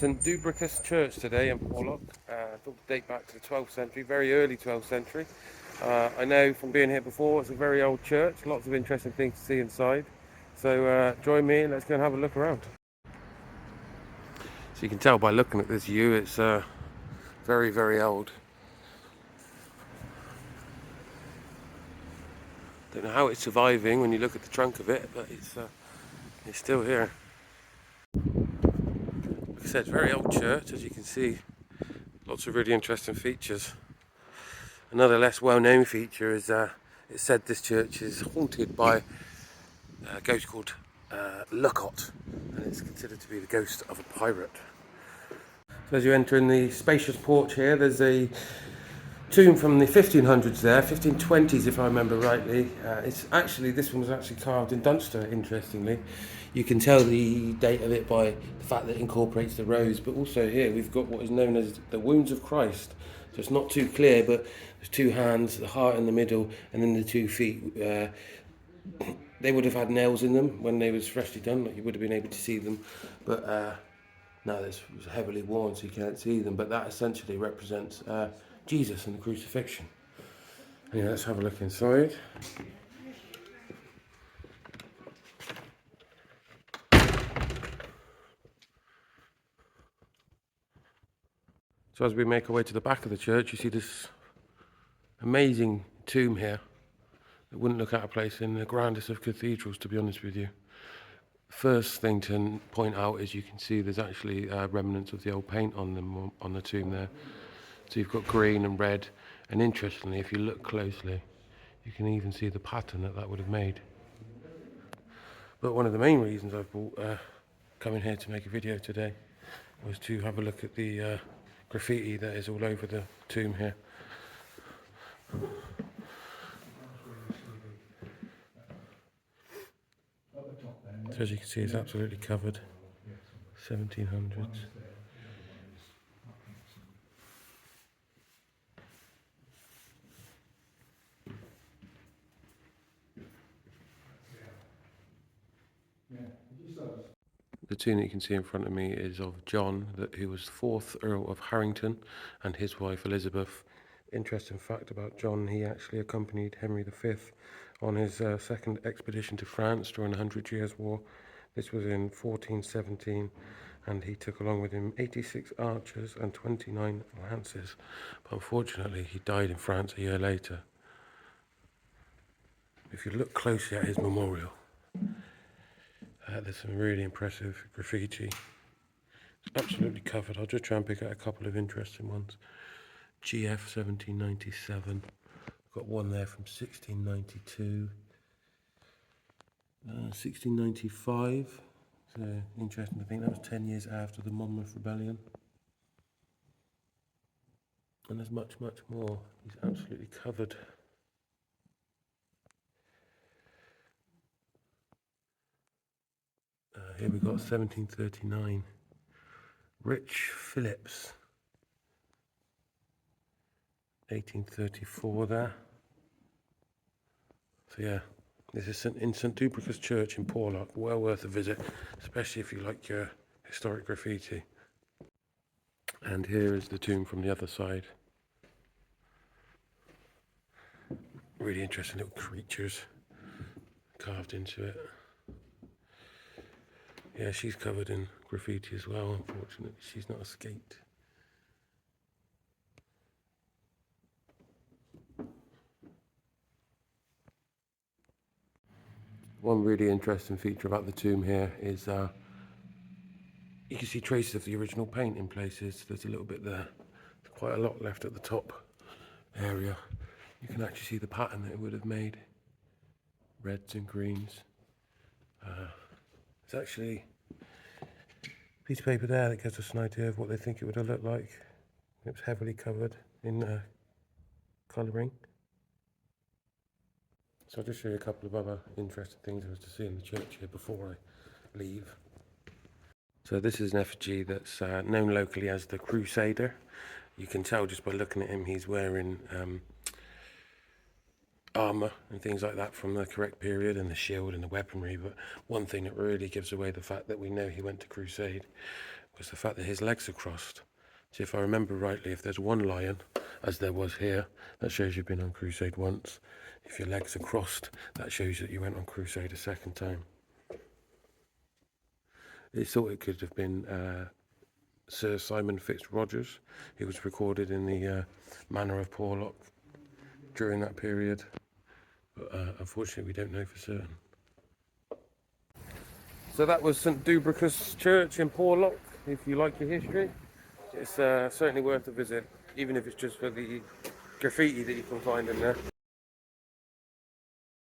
St Dubricus Church today in Porlock. It'll date back to the 12th century, very early 12th century. I know from being here before, it's a very old church, lots of interesting things to see inside. So join me and let's go and have a look around. So you can tell by looking at this view, it's very, very old. Don't know how it's surviving when you look at the trunk of it, but it's still here. Like I said, it's a very old church, as you can see. Lots of really interesting features. Another less well-known feature is it's said this church is haunted by a ghost called Lucot, and it's considered to be the ghost of a pirate. So as you enter in the spacious porch here, there's a tomb from the 1500s there, 1520s if I remember rightly. This one was actually carved in Dunster, interestingly. You can tell the date of it by the fact that it incorporates the rose, but also here we've got what is known as the wounds of Christ. So it's not too clear, but there's two hands, the heart in the middle, and then the 2 feet. They would have had nails in them when they was freshly done, like you would have been able to see them, but now this was heavily worn so you can't see them, but that essentially represents Jesus and the crucifixion. Anyway, let's have a look inside. So as we make our way to the back of the church, you see this amazing tomb here. It wouldn't look out of place in the grandest of cathedrals, to be honest with you. First thing to point out is you can see there's actually remnants of the old paint on the tomb there. So you've got green and red, and interestingly, if you look closely, you can even see the pattern that would have made. But one of the main reasons I've coming here to make a video today was to have a look at the graffiti that is all over the tomb here. So as you can see, it's absolutely covered. 1700s. The tomb that you can see in front of me is of John, who was 4th Earl of Harrington, and his wife Elizabeth. Interesting fact about John, he actually accompanied Henry V on his second expedition to France during the 100 Years' War. This was in 1417, and he took along with him 86 archers and 29 lances. But unfortunately, he died in France a year later. If you look closely at his memorial, there's some really impressive graffiti. It's absolutely covered. I'll just try and pick out a couple of interesting ones. GF 1797. Got one there from 1692. 1695. So interesting. I think that was 10 years after the Monmouth Rebellion. And there's much, much more. He's absolutely covered. Here we've got 1739. Rich Phillips. 1834 there. So yeah, this is in St Dubricus Church in Porlock. Well worth a visit, especially if you like your historic graffiti. And here is the tomb from the other side. Really interesting little creatures carved into it. Yeah, she's covered in graffiti as well. Unfortunately, she's not escaped. One really interesting feature about the tomb here is you can see traces of the original paint in places. There's a little bit there. There's quite a lot left at the top area. You can actually see the pattern that it would have made. Reds and greens. It's actually a piece of paper there that gives us an idea of what they think it would have looked like. It was heavily covered in colouring. So I'll just show you a couple of other interesting things there was to see in the church here before I leave. So this is an effigy that's known locally as the Crusader. You can tell just by looking at him, he's wearing armour and things like that from the correct period, and the shield and the weaponry. But one thing that really gives away the fact that we know he went to crusade was the fact that his legs are crossed. So if I remember rightly, if there's one lion, as there was here, that shows you've been on crusade once. If your legs are crossed, that shows that you went on crusade a second time. They thought it could have been Sir Simon Fitzrogers, who was recorded in the manor of Porlock during that period. But unfortunately, we don't know for certain. So that was St Dubricus Church in Porlock. If you like your history, it's certainly worth a visit, even if it's just for the graffiti that you can find in there.